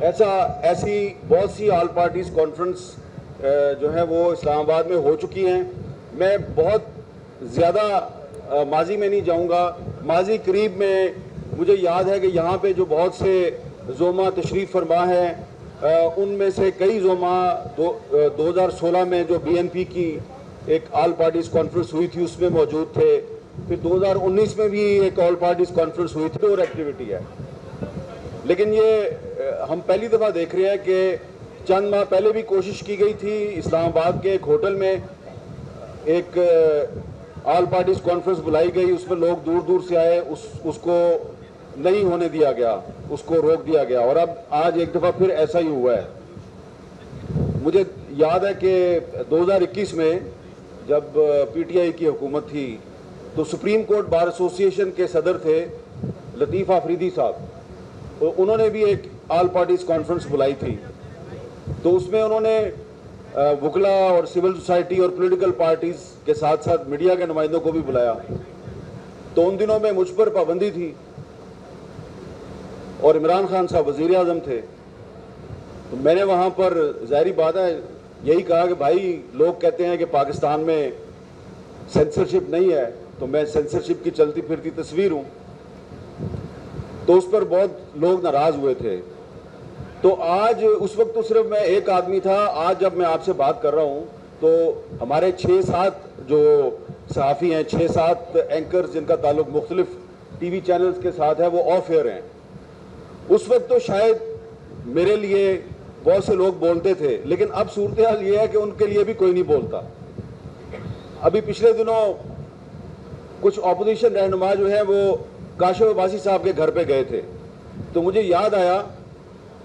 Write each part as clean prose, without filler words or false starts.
ایسی بہت سی all parties conference جو ہے وہ اسلام آباد میں ہو چکی ہیں. میں بہت زیادہ ماضی میں نہیں جاؤں گا. ماضی قریب میں مجھے یاد ہے کہ یہاں پہ جو بہت سے زوما تشریف فرما ہیں ان میں سے کئی زوما 2016 میں جو بی این پی کی ایک آل پارٹیز کانفرنس ہوئی تھی اس میں موجود تھے. پھر 2019 میں بھی ایک آل پارٹیز کانفرنس ہوئی تھی اور ایکٹیویٹی ہے. لیکن یہ ہم پہلی دفعہ دیکھ رہے ہیں کہ چند ماہ پہلے بھی کوشش کی گئی تھی اسلام آباد کے ایک ہوٹل میں ایک آل پارٹیز کانفرنس بلائی گئی. اس میں لوگ دور دور سے آئے, اس کو نہیں ہونے دیا گیا, اس کو روک دیا گیا. اور اب آج ایک دفعہ پھر ایسا ہی ہوا ہے. مجھے یاد ہے کہ 2021 میں جب پی ٹی آئی کی حکومت تھی تو سپریم کورٹ بار ایسوسی ایشن کے صدر تھے لطیف آفریدی صاحب. انہوں نے بھی ایک آل پارٹیز کانفرنس بلائی تھی. تو اس میں انہوں نے وکلا اور سول سوسائٹی اور پولیٹیکل پارٹیز کے ساتھ ساتھ میڈیا کے نمائندوں کو بھی بلایا. تو ان دنوں میں مجھ پر پابندی تھی اور عمران خان صاحب وزیر اعظم تھے. تو میں نے وہاں پر ظاہری بات ہے یہی کہا کہ بھائی لوگ کہتے ہیں کہ پاکستان میں سینسرشپ نہیں ہے, تو میں سینسرشپ کی چلتی پھرتی تصویر ہوں. تو اس پر بہت لوگ ناراض ہوئے تھے. تو آج اس وقت تو صرف میں ایک آدمی تھا. آج جب میں آپ سے بات کر رہا ہوں تو ہمارے 6-7 جو صحافی ہیں, 6-7 اینکرز جن کا تعلق مختلف ٹی وی چینلز کے ساتھ ہے وہ آف ایئر ہیں. اس وقت تو شاید میرے لیے بہت سے لوگ بولتے تھے, لیکن اب صورتحال یہ ہے کہ ان کے لیے بھی کوئی نہیں بولتا. ابھی پچھلے دنوں کچھ اپوزیشن رہنما جو ہیں وہ کاشف عباسی صاحب کے گھر پہ گئے تھے. تو مجھے یاد آیا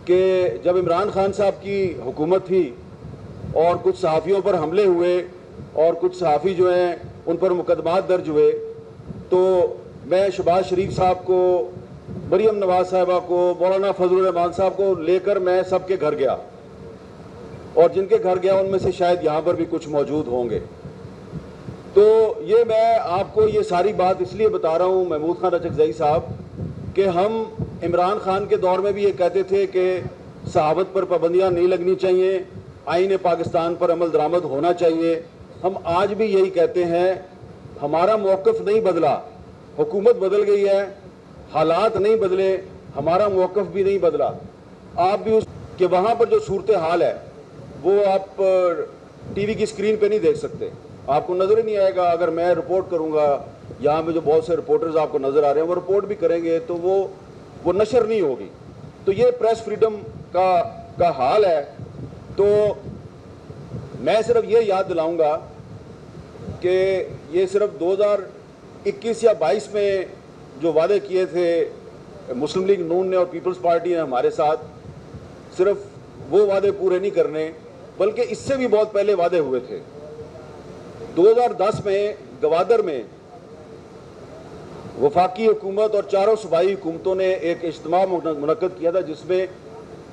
کہ جب عمران خان صاحب کی حکومت تھی اور کچھ صحافیوں پر حملے ہوئے اور کچھ صحافی جو ہیں ان پر مقدمات درج ہوئے, تو میں شہباز شریف صاحب کو, مریم نواز صاحبہ کو, مولانا فضل الرحمان صاحب کو لے کر میں سب کے گھر گیا. اور جن کے گھر گیا ان میں سے شاید یہاں پر بھی کچھ موجود ہوں گے. تو یہ میں آپ کو یہ ساری بات اس لیے بتا رہا ہوں محمود خان اچکزئی صاحب کہ ہم عمران خان کے دور میں بھی یہ کہتے تھے کہ صحافت پر پابندیاں نہیں لگنی چاہیے, آئین پاکستان پر عمل درآمد ہونا چاہیے. ہم آج بھی یہی کہتے ہیں. ہمارا موقف نہیں بدلا, حکومت بدل گئی ہے, حالات نہیں بدلے, ہمارا موقف بھی نہیں بدلا. آپ بھی اس کہ وہاں پر جو صورتحال ہے وہ آپ ٹی وی کی اسکرین پہ نہیں دیکھ سکتے, آپ کو نظر ہی نہیں آئے گا. اگر میں رپورٹ کروں گا, یہاں پہ جو بہت سے رپورٹرز آپ کو نظر آ رہے ہیں وہ رپورٹ بھی کریں گے تو وہ نشر نہیں ہوگی. تو یہ پریس فریڈم کا حال ہے. تو میں صرف یہ یاد دلاؤں گا کہ یہ صرف 2021 یا 22 میں جو وعدے کیے تھے مسلم لیگ نون نے اور پیپلز پارٹی نے ہمارے ساتھ, صرف وہ وعدے پورے نہیں کرنے بلکہ اس سے بھی بہت پہلے وعدے ہوئے تھے. 2010 میں گوادر میں وفاقی حکومت اور چاروں صوبائی حکومتوں نے ایک اجتماع منعقد کیا تھا جس میں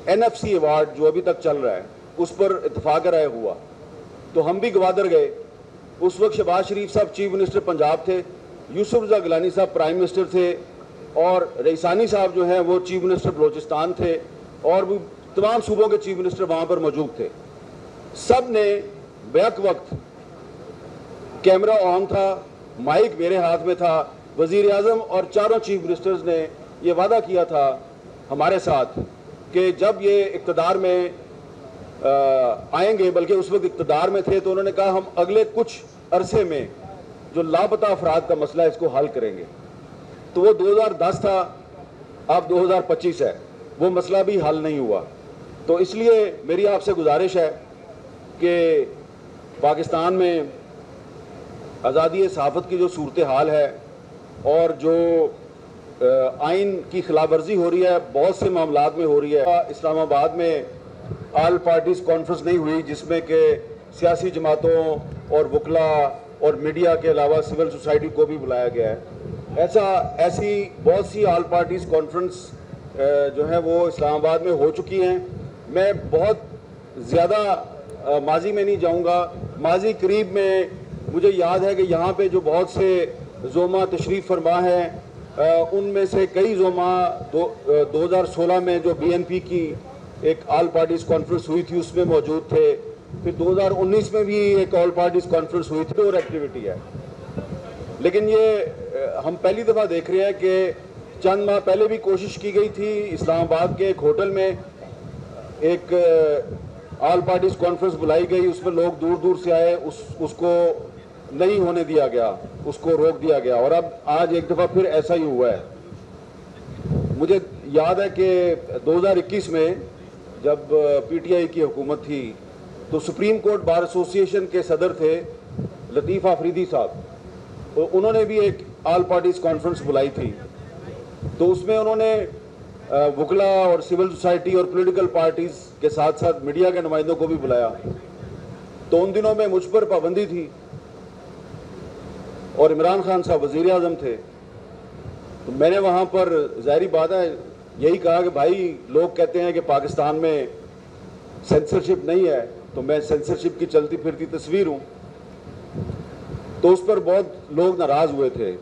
این ایف سی ایوارڈ جو ابھی تک چل رہا ہے اس پر اتفاق رائے ہوا. تو ہم بھی گوادر گئے. اس وقت شہباز شریف صاحب چیف منسٹر پنجاب تھے, یوسف رضا گیلانی صاحب پرائم منسٹر تھے, اور رئیسانی صاحب جو ہیں وہ چیف منسٹر بلوچستان تھے, اور بھی تمام صوبوں کے چیف منسٹر وہاں پر موجود تھے. سب نے بیک وقت, کیمرہ آن تھا, مائک میرے ہاتھ میں تھا, وزیر اعظم اور چاروں چیف منسٹرز نے یہ وعدہ کیا تھا ہمارے ساتھ کہ جب یہ اقتدار میں آئیں گے, بلکہ اس وقت اقتدار میں تھے, تو انہوں نے کہا ہم اگلے کچھ عرصے میں جو لاپتہ افراد کا مسئلہ ہے اس کو حل کریں گے. تو وہ 2010 تھا, اب 2025 ہے, وہ مسئلہ بھی حل نہیں ہوا. تو اس لیے میری آپ سے گزارش ہے کہ پاکستان میں آزادی صحافت کی جو صورتحال ہے اور جو آئین کی خلاف ورزی ہو رہی ہے بہت سے معاملات میں ہو رہی ہے. اسلام آباد میں آل پارٹیز کانفرنس نہیں ہوئی جس میں کہ سیاسی جماعتوں اور وکلا اور میڈیا کے علاوہ سول سوسائٹی کو بھی بلایا گیا ہے. ایسی بہت سی آل پارٹیز کانفرنس جو ہیں وہ اسلام آباد میں ہو چکی ہیں. میں بہت زیادہ ماضی میں نہیں جاؤں گا. ماضی قریب میں مجھے یاد ہے کہ یہاں پہ جو بہت سے زوما تشریف فرما ہیں ان میں سے کئی زوما 2016 میں جو بی این پی کی ایک آل پارٹیز کانفرنس ہوئی تھی، اس میں موجود تھے. پھر 2019 میں بھی ایک آل پارٹیز کانفرنس ہوئی تھی اور ایکٹیویٹی ہے. لیکن یہ ہم پہلی دفعہ دیکھ رہے ہیں کہ چند ماہ پہلے بھی کوشش کی گئی تھی اسلام آباد کے ایک ہوٹل میں، ایک آل پارٹیز کانفرنس بلائی گئی، اس میں لوگ دور دور سے آئے، اس کو نہیں ہونے دیا گیا، اس کو روک دیا گیا، اور اب آج ایک دفعہ پھر ایسا ہی ہوا ہے. مجھے یاد ہے کہ 2021 میں جب پی ٹی آئی کی حکومت تھی تو سپریم کورٹ بار ایسوسی ایشن کے صدر تھے لطیف آفریدی صاحب، انہوں نے بھی ایک آل پارٹیز کانفرنس بلائی تھی. تو اس میں انہوں نے وکلا اور سول سوسائٹی اور پولیٹیکل پارٹیز کے ساتھ ساتھ میڈیا کے نمائندوں کو بھی بلایا. تو ان دنوں میں مجھ پر پابندی تھی اور عمران خان صاحب وزیر اعظم تھے. تو میں نے وہاں پر ظاہری بات ہے یہی کہا کہ بھائی لوگ کہتے ہیں کہ پاکستان میں سینسرشپ نہیں ہے، تو میں سینسرشپ کی چلتی پھرتی تصویر ہوں. تو اس پر بہت لوگ ناراض ہوئے تھے.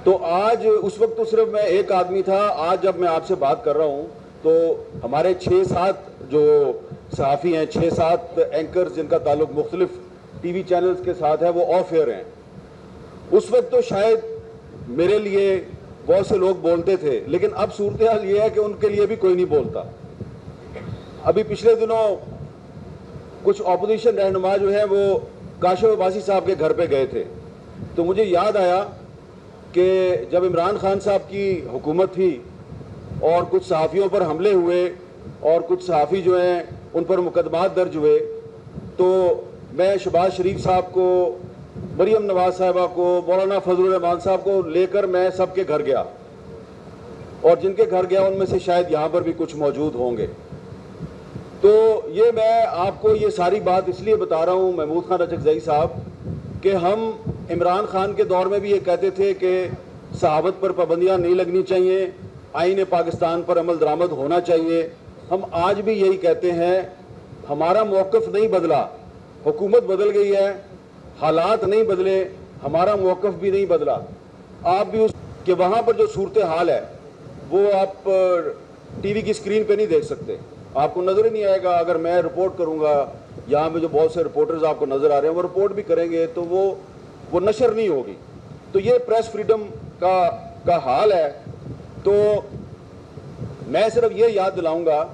تو آج اس وقت تو صرف میں ایک آدمی تھا، آج جب میں آپ سے بات کر رہا ہوں تو ہمارے 6-7 جو صحافی ہیں، 6-7 اینکرز جن کا تعلق مختلف ٹی وی چینلز کے ساتھ ہے، وہ آف ایئر ہیں. اس وقت تو شاید میرے لیے بہت سے لوگ بولتے تھے، لیکن اب صورتحال یہ ہے کہ ان کے لیے بھی کوئی نہیں بولتا. ابھی پچھلے دنوں کچھ اپوزیشن رہنما جو ہیں وہ کاشف عباسی صاحب کے گھر پہ گئے تھے. تو مجھے یاد آیا کہ جب عمران خان صاحب کی حکومت تھی اور کچھ صحافیوں پر حملے ہوئے اور کچھ صحافی جو ہیں ان پر مقدمات درج ہوئے، تو میں شہباز شریف صاحب کو، مریم نواز صاحبہ کو، مولانا فضل الرحمان صاحب کو لے کر میں سب کے گھر گیا، اور جن کے گھر گیا ان میں سے شاید یہاں پر بھی کچھ موجود ہوں گے. تو یہ میں آپ کو یہ ساری بات اس لیے بتا رہا ہوں محمود خان اچکزئی صاحب کہ ہم عمران خان کے دور میں بھی یہ کہتے تھے کہ صحافت پر پابندیاں نہیں لگنی چاہیے، آئین پاکستان پر عمل درآمد ہونا چاہیے. ہم آج بھی یہی کہتے ہیں. ہمارا موقف نہیں بدلا، حکومت بدل گئی ہے، حالات نہیں بدلے، ہمارا موقف بھی نہیں بدلا. آپ بھی کہ وہاں پر جو صورتحال ہے وہ آپ ٹی وی کی اسکرین پہ نہیں دیکھ سکتے، آپ کو نظر ہی نہیں آئے گا. اگر میں رپورٹ کروں گا، یہاں پہ جو بہت سے رپورٹرز آپ کو نظر آ رہے ہیں وہ رپورٹ بھی کریں گے تو وہ نشر نہیں ہوگی. تو یہ پریس فریڈم کا حال ہے. تو میں صرف یہ یاد دلاؤں گا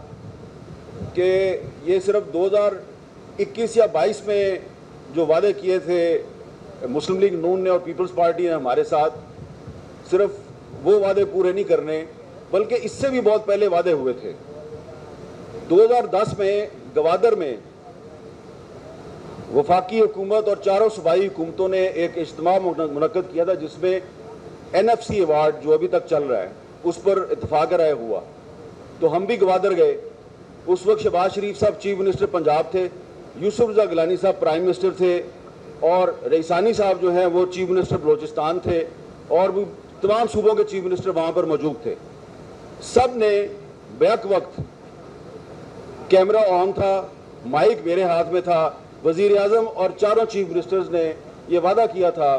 کہ یہ صرف 2021 یا 22 میں جو وعدے کیے تھے مسلم لیگ نون نے اور پیپلز پارٹی نے ہمارے ساتھ، صرف وہ وعدے پورے نہیں کرنے بلکہ اس سے بھی بہت پہلے وعدے ہوئے تھے. 2010 میں گوادر میں وفاقی حکومت اور چاروں صوبائی حکومتوں نے ایک اجتماع منعقد کیا تھا جس میں NFC ایوارڈ جو ابھی تک چل رہا ہے اس پر اتفاق رائے ہوا. تو ہم بھی گوادر گئے. اس وقت شہباز شریف صاحب چیف منسٹر پنجاب تھے، یوسف رضا گیلانی صاحب پرائم منسٹر تھے، اور رئیسانی صاحب جو ہیں وہ چیف منسٹر بلوچستان تھے، اور بھی تمام صوبوں کے چیف منسٹر وہاں پر موجود تھے. سب نے بیک وقت کیمرہ آن تھا، مائک میرے ہاتھ میں تھا، وزیر اعظم اور چاروں چیف منسٹرز نے یہ وعدہ کیا تھا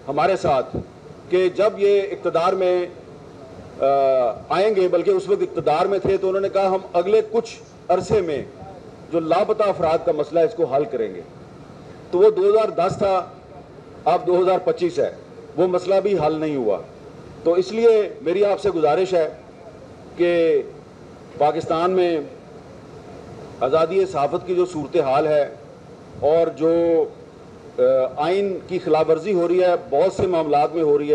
ہمارے ساتھ کہ جب یہ اقتدار میں آئیں گے، بلکہ اس وقت اقتدار میں تھے، تو انہوں نے کہا ہم اگلے کچھ عرصے میں جو لاپتہ افراد کا مسئلہ ہے اس کو حل کریں گے. تو وہ 2010 تھا، اب 2025 ہے، وہ مسئلہ بھی حل نہیں ہوا. تو اس لیے میری آپ سے گزارش ہے کہ پاکستان میں آزادی صحافت کی جو صورتحال ہے اور جو آئین کی خلاف ورزی ہو رہی ہے، بہت سے معاملات میں ہو رہی ہے،